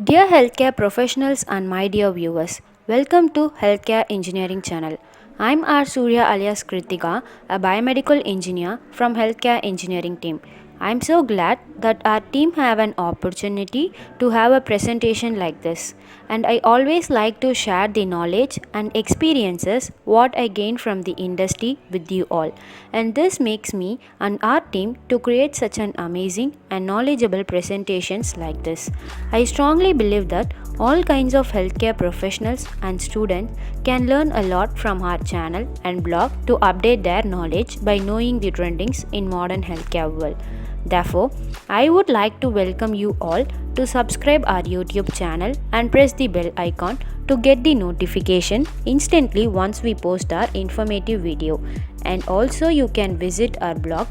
Dear healthcare professionals and my dear viewers, welcome to Healthcare Engineering channel. I'm R. Surya alias Kritika, a biomedical engineer from Healthcare Engineering team. I'm so glad that our team have an opportunity to have a presentation like this, and I always like to share the knowledge and experiences what I gain from the industry with you all. And this makes me and our team to create such an amazing and knowledgeable presentations like this. I strongly believe that all kinds of healthcare professionals and students can learn a lot from our channel and blog to update their knowledge by knowing the trendings in modern healthcare world. Therefore, I would like to welcome you all to subscribe our YouTube channel and press the bell icon to get the notification instantly once we post our informative video. And also you can visit our blog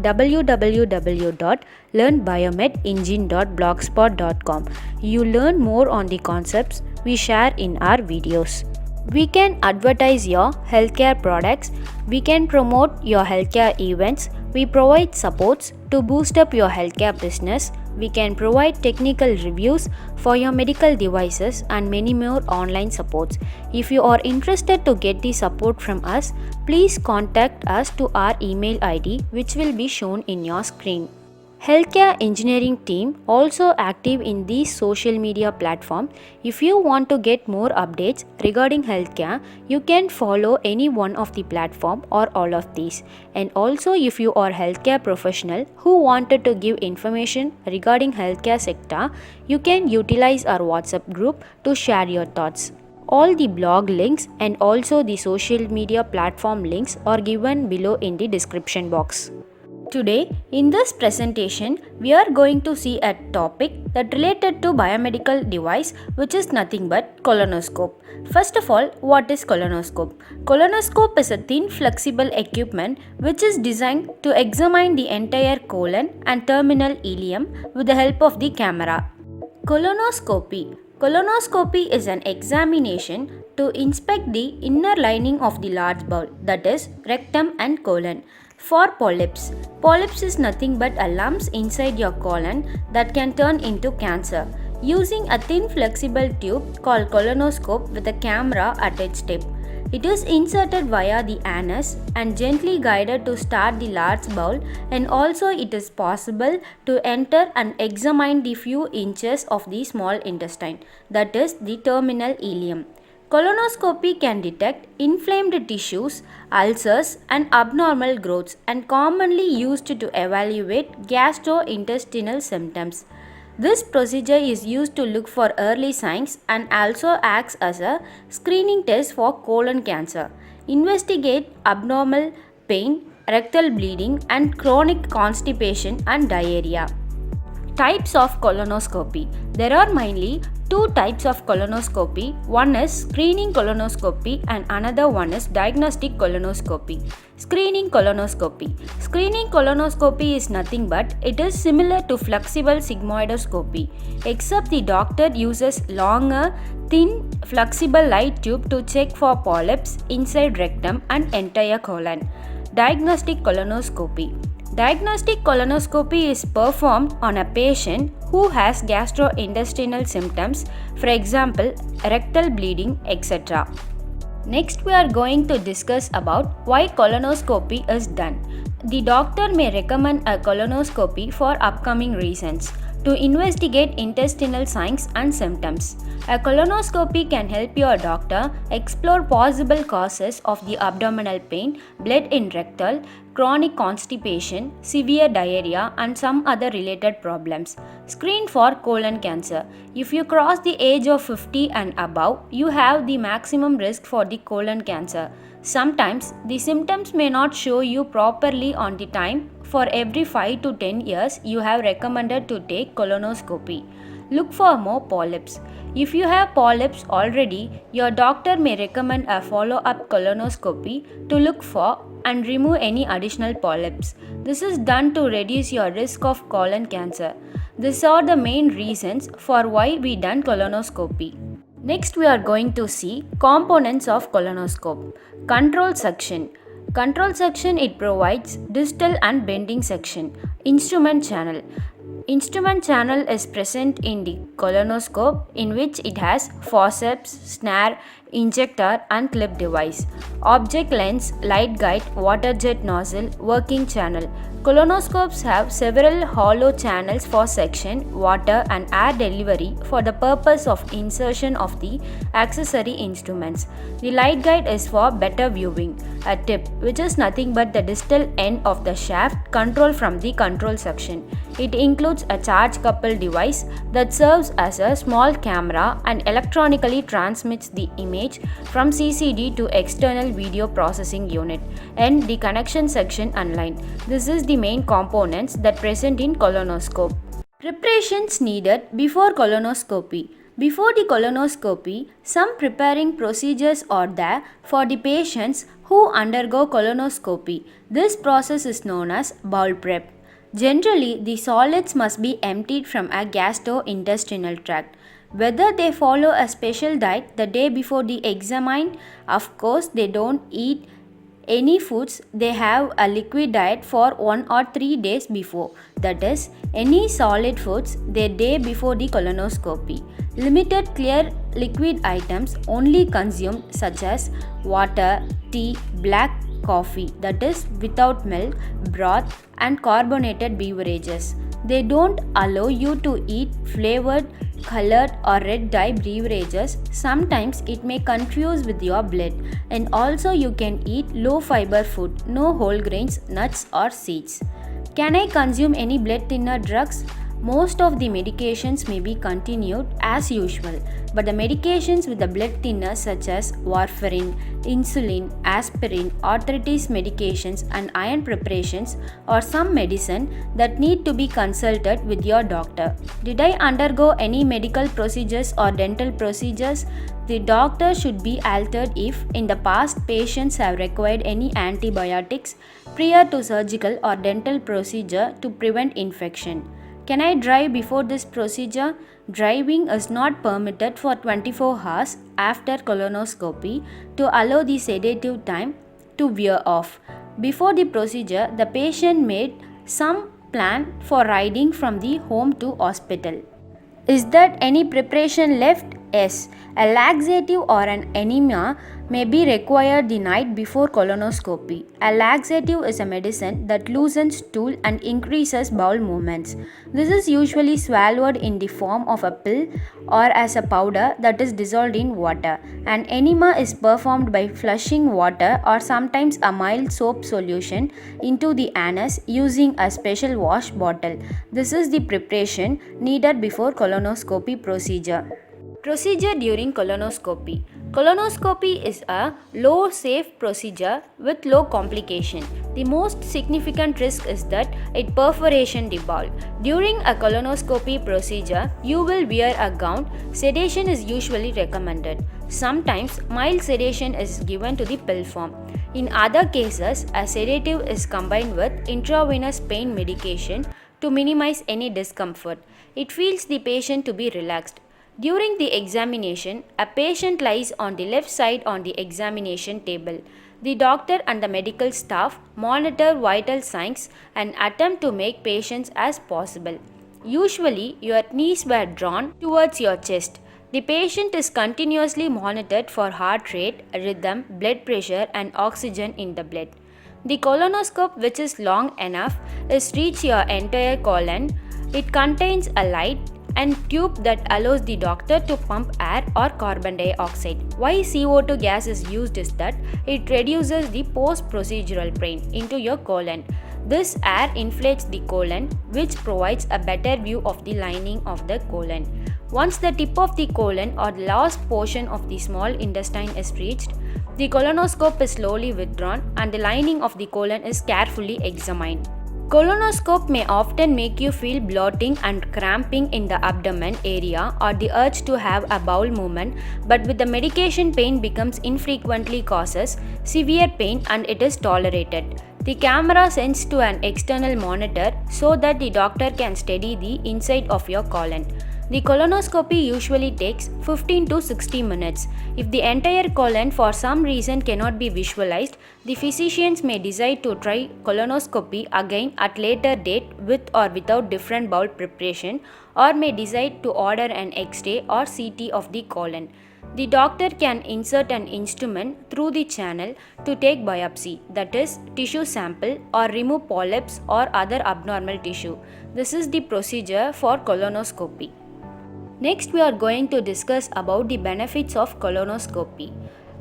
www.learnbiomedengine.blogspot.com. You learn more on the concepts we share in our videos. We can advertise your healthcare products, we can promote your healthcare events, we provide supports to boost up your healthcare business, we can provide technical reviews for your medical devices and many more online supports. If you are interested to get the support from us, please contact us to our email ID which will be shown in your screen. Healthcare engineering team also active in these social media platform. If you want to get more updates regarding healthcare, you can follow any one of the platform or all of these. And also if you are healthcare professional who wanted to give information regarding healthcare sector, you can utilize our WhatsApp group to share your thoughts. All the blog links and also the social media platform links are given below in the description box. Today, in this presentation, we are going to see a topic that related to biomedical device which is nothing but colonoscope. First of all, what is colonoscope? Colonoscope is a thin flexible equipment which is designed to examine the entire colon and terminal ileum with the help of the camera. Colonoscopy. Colonoscopy is an examination to inspect the inner lining of the large bowel, that is rectum and colon. For polyps. Polyps is nothing but a lumps inside your colon that can turn into cancer. Using a thin flexible tube called colonoscope with a camera at its tip. It is inserted via the anus and gently guided to start the large bowel, and also it is possible to enter and examine the few inches of the small intestine, that is the terminal ileum. Colonoscopy can detect inflamed tissues, ulcers, and abnormal growths, and commonly used to evaluate gastrointestinal symptoms. This procedure is used to look for early signs and also acts as a screening test for colon cancer. Investigate abnormal pain, rectal bleeding, and chronic constipation and diarrhea. Types of colonoscopy. There are mainly two types of colonoscopy. One is screening colonoscopy and another one is diagnostic colonoscopy. Screening colonoscopy. Screening colonoscopy is nothing but it is similar to flexible sigmoidoscopy, except the doctor uses longer, thin, flexible light tube to check for polyps inside rectum and entire colon. Diagnostic colonoscopy. Diagnostic colonoscopy is performed on a patient who has gastrointestinal symptoms, for example, rectal bleeding, etc. Next, we are going to discuss about why colonoscopy is done. The doctor may recommend a colonoscopy for upcoming reasons. To investigate intestinal signs and symptoms. A colonoscopy can help your doctor explore possible causes of the abdominal pain, blood in rectal, chronic constipation, severe diarrhea, and some other related problems. Screen for colon cancer. If you cross the age of 50 and above, you have the maximum risk for the colon cancer. Sometimes the symptoms may not show you properly on the time. For every 5 to 10 years, you have recommended to take colonoscopy. Look for more polyps. If you have polyps already, your doctor may recommend a follow-up colonoscopy to look for and remove any additional polyps. This is done to reduce your risk of colon cancer. These are the main reasons for why we done colonoscopy. Next, we are going to see components of colonoscope. Control section. Control section, it provides distal and bending section. Instrument channel. Instrument channel is present in the colonoscope, in which it has forceps, snare, injector and clip device. Object lens, light guide, water jet nozzle, working channel. Colonoscopes have several hollow channels for suction, water and air delivery for the purpose of insertion of the accessory instruments. The light guide is for better viewing. A tip, which is nothing but the distal end of the shaft, control from the control section. It includes a charge coupled device that serves as a small camera and electronically transmits the image from CCD to external video processing unit and the connection section online. This is the main components that present in colonoscope. Preparations needed before colonoscopy. Before the colonoscopy, some preparing procedures are there for the patients who undergo colonoscopy. This process is known as bowel prep. Generally, the solids must be emptied from a gastrointestinal tract. Whether they follow a special diet the day before the exam, of course they don't eat any foods. They have a liquid diet for 1 or 3 days before, that is, any solid foods the day before the colonoscopy. Limited clear liquid items only consumed, such as water, tea, black coffee, that is without milk, broth and carbonated beverages. They don't allow you to eat flavored, colored or red dye beverages. Sometimes it may confuse with your blood. And also you can eat low fiber food, no whole grains, nuts or seeds. Can I consume any blood thinner drugs? Most of the medications may be continued as usual, but the medications with the blood thinners such as warfarin, insulin, aspirin, arthritis medications and iron preparations or some medicine that need to be consulted with your doctor. Did I undergo any medical procedures or dental procedures? The doctor should be altered if in the past patients have required any antibiotics prior to surgical or dental procedure to prevent infection. Can I drive before this procedure? Driving is not permitted for 24 hours after colonoscopy to allow the sedative time to wear off. Before the procedure, the patient made some plan for riding from the home to hospital. Is there any preparation left? Yes. A laxative or an enema may be required the night before colonoscopy. A laxative is a medicine that loosens stool and increases bowel movements. This is usually swallowed in the form of a pill or as a powder that is dissolved in water. An enema is performed by flushing water or sometimes a mild soap solution into the anus using a special wash bottle. This is the preparation needed before colonoscopy procedure. Procedure during colonoscopy. Colonoscopy is a low safe procedure with low complication. The most significant risk is that it perforation the bowel. During a colonoscopy procedure, you will wear a gown. Sedation is usually recommended. Sometimes mild sedation is given to the pill form. In other cases, a sedative is combined with intravenous pain medication to minimize any discomfort. It feels the patient to be relaxed. During the examination, a patient lies on the left side on the examination table. The doctor and the medical staff monitor vital signs and attempt to make patients as possible. Usually, your knees were drawn towards your chest. The patient is continuously monitored for heart rate, rhythm, blood pressure and oxygen in the blood. The colonoscope, which is long enough, is reach your entire colon. It contains a light and tube that allows the doctor to pump air or carbon dioxide. Why CO2 gas is used is that it reduces the post-procedural pain into your colon. This air inflates the colon, which provides a better view of the lining of the colon. Once the tip of the colon or the last portion of the small intestine is reached, the colonoscope is slowly withdrawn and the lining of the colon is carefully examined. Colonoscope may often make you feel bloating and cramping in the abdomen area or the urge to have a bowel movement, but with the medication pain becomes infrequently causes severe pain and it is tolerated. The camera sends to an external monitor so that the doctor can study the inside of your colon. The colonoscopy usually takes 15 to 60 minutes. If the entire colon for some reason cannot be visualized, the physicians may decide to try colonoscopy again at later date with or without different bowel preparation, or may decide to order an X-ray or CT of the colon. The doctor can insert an instrument through the channel to take biopsy, that is, tissue sample, or remove polyps or other abnormal tissue. This is the procedure for colonoscopy. Next, we are going to discuss about the benefits of colonoscopy.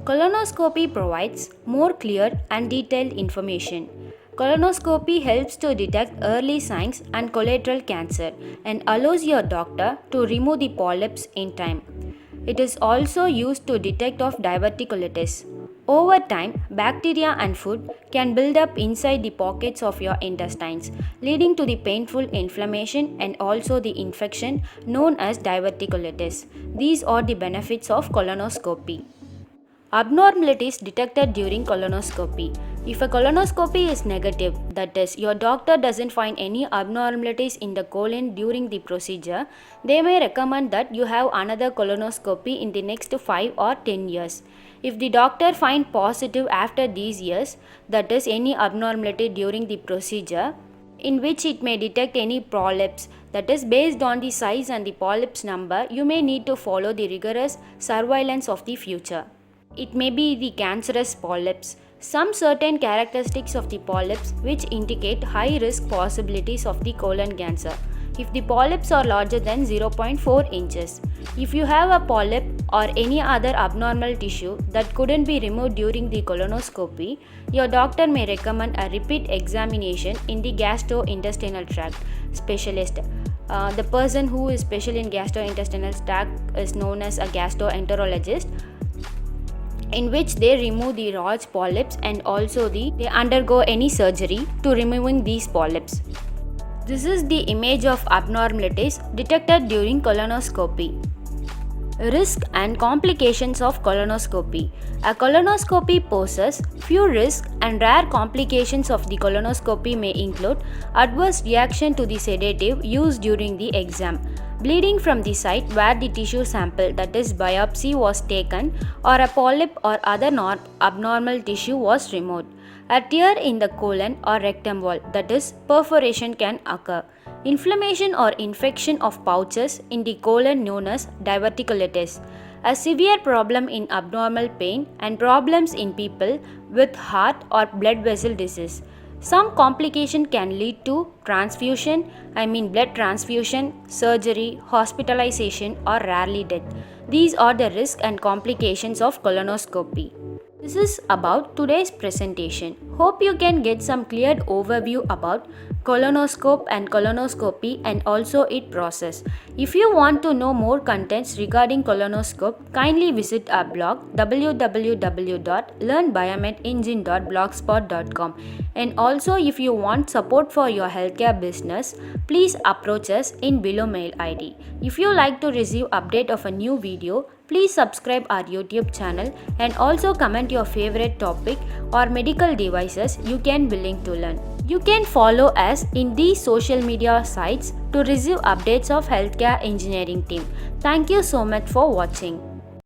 Colonoscopy provides more clear and detailed information. Colonoscopy helps to detect early signs and colorectal cancer and allows your doctor to remove the polyps in time. It is also used to detect of diverticulitis. Over time, bacteria and food can build up inside the pockets of your intestines, leading to the painful inflammation and also the infection known as diverticulitis. These are the benefits of colonoscopy. Abnormalities detected during colonoscopy. If a colonoscopy is negative, that is, your doctor doesn't find any abnormalities in the colon during the procedure, they may recommend that you have another colonoscopy in the next 5 or 10 years. If the doctor finds positive after these years, that is, any abnormality during the procedure, in which it may detect any polyps, that is, based on the size and the polyps number, you may need to follow the rigorous surveillance of the future. It may be the cancerous polyps. Some certain characteristics of the polyps which indicate high risk possibilities of the colon cancer. If the polyps are larger than 0.4 inches. If you have a polyp or any other abnormal tissue that couldn't be removed during the colonoscopy, your doctor may recommend a repeat examination in the gastrointestinal tract specialist. The person who is special in gastrointestinal tract is known as a gastroenterologist, in which they remove the large polyps and also they undergo any surgery to removing these polyps. This is the image of abnormalities detected during colonoscopy. Risk and complications of colonoscopy. A colonoscopy poses few risks, and rare complications of the colonoscopy may include adverse reaction to the sedative used during the exam, bleeding from the site where the tissue sample, that is biopsy, was taken, or a polyp or other abnormal tissue was removed. A tear in the colon or rectum wall, that is perforation, can occur. Inflammation or infection of pouches in the colon known as diverticulitis. A severe problem in abdominal pain and problems in people with heart or blood vessel disease. Some complication can lead to blood transfusion, surgery, hospitalization, or rarely death. These are the risks and complications of colonoscopy. This is about today's presentation. Hope you can get some clear overview about colonoscope and colonoscopy and also its process. If you want to know more contents regarding colonoscope, kindly visit our blog www.learnbiomedengine.blogspot.com. And also, if you want support for your healthcare business, please approach us in below mail ID. If you like to receive update of a new video, please subscribe our YouTube channel and also comment your favorite topic or medical devices you can willing to learn. You can follow us in these social media sites to receive updates of healthcare engineering team. Thank you so much for watching.